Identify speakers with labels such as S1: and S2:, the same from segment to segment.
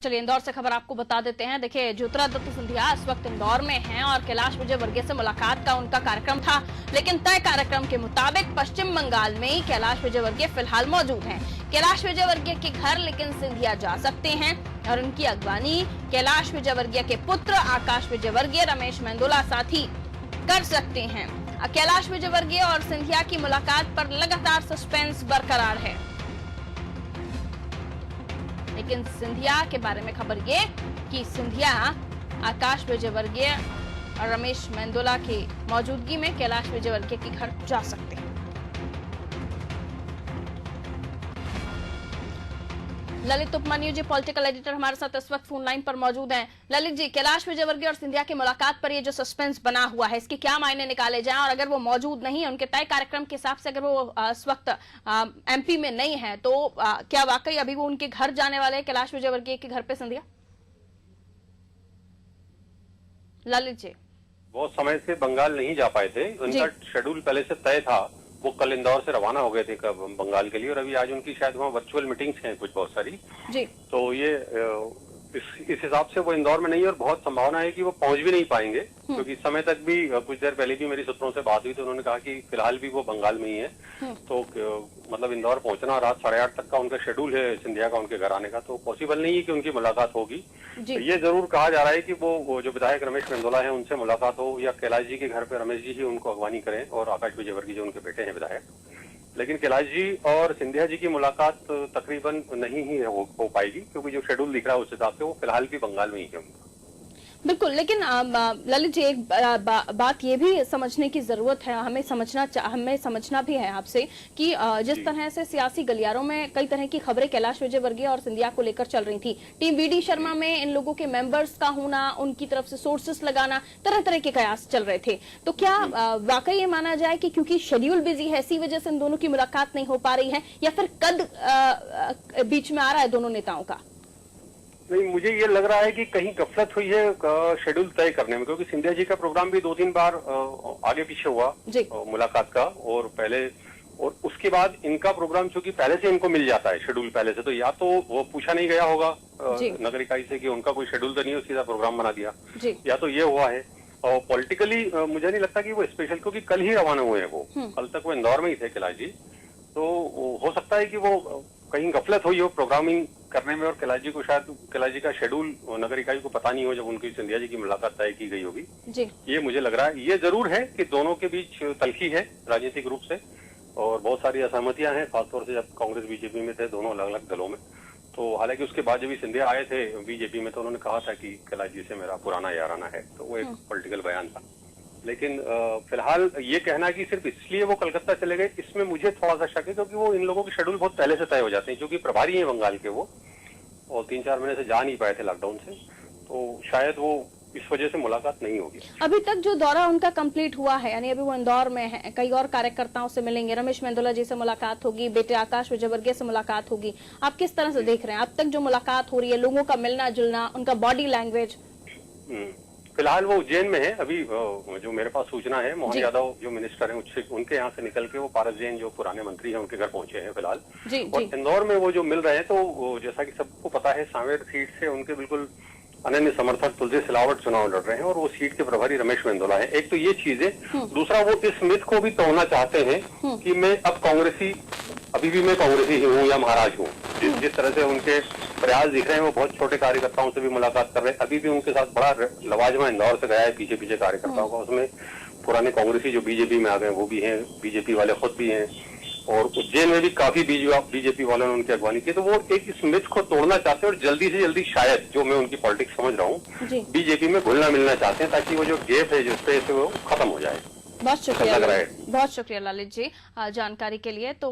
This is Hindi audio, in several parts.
S1: चलिए इंदौर से खबर आपको बता देते हैं। देखिए, ज्योतिरादित्य सिंधिया इस वक्त इंदौर में हैं और कैलाश विजयवर्गीय से मुलाकात का उनका कार्यक्रम था, लेकिन तय कार्यक्रम के मुताबिक पश्चिम बंगाल में ही कैलाश विजयवर्गीय फिलहाल मौजूद हैं। कैलाश विजयवर्गीय के घर लेकिन सिंधिया जा सकते हैं और उनकी अगवानी कैलाश विजयवर्गीय के पुत्र आकाश विजयवर्गीय रमेश मेंदोला साथ ही कर सकते हैं। कैलाश विजयवर्गीय और सिंधिया की मुलाकात पर लगातार सस्पेंस बरकरार है, लेकिन सिंधिया के बारे में खबर ये कि सिंधिया आकाश विजयवर्गीय और रमेश मेंदोला की मौजूदगी में कैलाश विजयवर्गीय के घर जा सकते हैं। ललित उपमन्यु जी पॉलिटिकल एडिटर हमारे साथ इस वक्त फोन लाइन पर मौजूद हैं। ललित जी, कैलाश विजयवर्गीय और सिंधिया की मुलाकात पर ये जो सस्पेंस बना हुआ है, इसके क्या मायने निकाले जाएं, और अगर वो मौजूद नहीं है उनके तय कार्यक्रम के हिसाब से, अगर वो इस वक्त एमपी में नहीं है, तो क्या वाकई अभी वो उनके घर जाने वाले हैं, कैलाश विजयवर्गीय के घर पे सिंधिया? ललित जी,
S2: बहुत समय से बंगाल नहीं जा पाए थे, उनका शेड्यूल पहले से तय था। वो कल इंदौर से रवाना हो गए थे बंगाल के लिए, और अभी आज उनकी शायद वहाँ वर्चुअल मीटिंग्स हैं कुछ बहुत सारी जी। तो ये इस हिसाब से वो इंदौर में नहीं है, और बहुत संभावना है कि वो पहुंच भी नहीं पाएंगे, क्योंकि इस समय तक भी कुछ देर पहले भी मेरी सूत्रों से बात हुई तो उन्होंने कहा कि फिलहाल भी वो बंगाल में ही है। तो मतलब इंदौर पहुंचना रात 8:30 तक का उनका शेड्यूल है सिंधिया का उनके घर आने का, तो पॉसिबल नहीं है कि उनकी मुलाकात होगी। तो ये जरूर कहा जा रहा है कि वो जो विधायक रमेश मेंदोला है उनसे मुलाकात हो, या कैलाश जी के घर पे रमेश जी ही उनको अगवानी करें, और आकाश विजयवर्गीय जो उनके बेटे हैं विधायक। लेकिन कैलाश जी और सिंधिया जी की मुलाकात तकरीबन नहीं ही हो पाएगी, क्योंकि जो शेड्यूल दिख रहा है उस हिसाब से वो फिलहाल भी बंगाल में ही है।
S1: बिल्कुल, लेकिन ललित जी, एक बात ये भी समझने की जरूरत है, हमें समझना भी है आपसे कि जिस तरह से सियासी गलियारों में कई तरह की खबरें कैलाश विजयवर्गीय और सिंधिया को लेकर चल रही थी, टीम बीडी शर्मा में इन लोगों के मेंबर्स का होना, उनकी तरफ से सोर्सेस लगाना, तरह तरह के कयास चल रहे थे, तो क्या वाकई ये माना जाए कि क्योंकि शेड्यूल बिजी है इसी वजह से इन दोनों की मुलाकात नहीं हो पा रही है, या फिर कद बीच में आ रहा है दोनों नेताओं का?
S2: नहीं, मुझे ये लग रहा है कि कहीं गफलत हुई है शेड्यूल तय करने में, क्योंकि सिंधिया जी का प्रोग्राम भी 2-3 बार आगे पीछे हुआ मुलाकात का, और पहले और उसके बाद इनका प्रोग्राम चूंकि पहले से इनको मिल जाता है शेड्यूल पहले से, तो या तो वो पूछा नहीं गया होगा नगर इकाई से कि उनका कोई शेड्यूल तो नहीं है, सीधा प्रोग्राम बना दिया, या तो ये हुआ है। और पॉलिटिकली मुझे नहीं लगता कि वो स्पेशल, क्योंकि कल ही रवाना हुए हैं वो, कल तक वो इंदौर में ही थे कैलाश जी, तो हो सकता है कि वो कहीं गफलत हुई हो प्रोग्रामिंग करने में, और कैलाश जी को शायद कैलाश जी का शेड्यूल नगर इकाई को पता नहीं हो जब उनकी सिंधिया जी की मुलाकात तय की गई होगी जी। ये मुझे लग रहा है। ये जरूर है कि दोनों के बीच तल्खी है राजनीतिक रूप से, और बहुत सारी असहमतियां हैं, खासतौर से जब कांग्रेस बीजेपी में थे, दोनों अलग अलग दलों में। तो हालांकि उसके बाद जब सिंधिया आए थे बीजेपी में, तो उन्होंने कहा था कि कैलाश जी से मेरा पुराना याराना है, तो वो एक पॉलिटिकल बयान था। लेकिन फिलहाल ये कहना कि सिर्फ इसलिए वो कलकत्ता चले गए, इसमें मुझे थोड़ा सा शक है, क्योंकि वो इन लोगों के शेड्यूल बहुत पहले से तय हो जाते हैं, क्योंकि प्रभारी हैं बंगाल के वो, और 3-4 महीने से जा नहीं पाए थे लॉकडाउन से, तो शायद वो इस वजह से मुलाकात नहीं होगी।
S1: अभी तक जो दौरा उनका कंप्लीट हुआ है, यानी अभी वो इंदौर में है, कई और कार्यकर्ताओं से मिलेंगे, रमेश मेंदोला जी से मुलाकात होगी, बेटे आकाश विजयवर्गीय से मुलाकात होगी, आप किस तरह से देख रहे हैं अब तक जो मुलाकात हो रही है, लोगों का मिलना जुलना, उनका बॉडी लैंग्वेज?
S2: फिलहाल वो उज्जैन में है अभी, जो मेरे पास सूचना है, मोहन यादव जो मिनिस्टर हैं उनके यहाँ से निकल के वो पारस जैन जो पुराने मंत्री हैं उनके घर पहुंचे हैं फिलहाल। और इंदौर में वो जो मिल रहे हैं, तो जैसा कि सबको पता है, सांवेर सीट से उनके बिल्कुल अनन्य समर्थक तुलसी सिलावट चुनाव लड़ रहे हैं, और वो सीट के प्रभारी रमेश मेंदोला है। एक तो ये चीज है, दूसरा वो इस मिथ को भी तोड़ना चाहते हैं कि मैं अब कांग्रेसी, अभी भी मैं कांग्रेसी ही हूँ या महाराज हूँ। जिस तरह से उनके प्रयास दिख रहे हैं, वो बहुत छोटे कार्यकर्ताओं से भी मुलाकात कर रहे हैं, अभी भी उनके साथ बड़ा लवाजमा इंदौर से गया है पीछे पीछे कार्यकर्ताओं का, उसमें पुराने कांग्रेसी जो बीजेपी में आ गए वो भी हैं, बीजेपी वाले खुद भी हैं, और उज्जैन में भी काफी बीजेपी वालों ने उनकी अगवानी की। तो वो एक इस मिथ को तोड़ना चाहते हैं, और जल्दी से जल्दी शायद, जो मैं उनकी पॉलिटिक्स समझ रहा हूँ, बीजेपी में घुलना मिलना चाहते हैं, ताकि वो जो गैप है जिस पे वो खत्म हो जाए।
S1: बहुत शुक्रिया ललित जी जानकारी के लिए। तो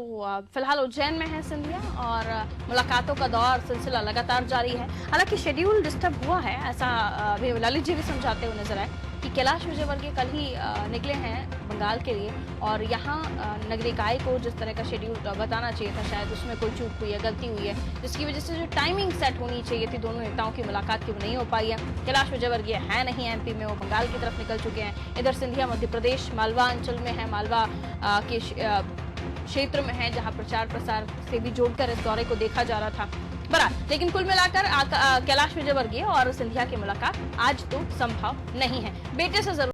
S1: फिलहाल उज्जैन में है सिंधिया, और मुलाकातों का दौर सिलसिला लगातार जारी है। हालांकि शेड्यूल डिस्टर्ब हुआ है, ऐसा अभी ललित जी भी समझाते हुए नजर आए कि कैलाश विजयवर्गीय कल ही निकले हैं बंगाल के लिए, और यहाँ नगरीय निकाय को जिस तरह का शेड्यूल बताना चाहिए था, शायद उसमें कोई चूक हुई है, गलती हुई है, जिसकी वजह से जो टाइमिंग सेट होनी चाहिए थी दोनों नेताओं की मुलाकात की, वो नहीं हो पाई है। कैलाश विजयवर्गीय है नहीं एमपी में, वो बंगाल की तरफ निकल चुके हैं। इधर सिंधिया मध्य प्रदेश मालवा अंचल में है, मालवा के क्षेत्र में है, जहाँ प्रचार प्रसार से भी जोड़कर इस दौरे को देखा जा रहा था। बहरहाल लेकिन कुल मिलाकर कैलाश विजयवर्गीय और सिंधिया की मुलाकात आज तो संभव नहीं है। बेटे से जरूर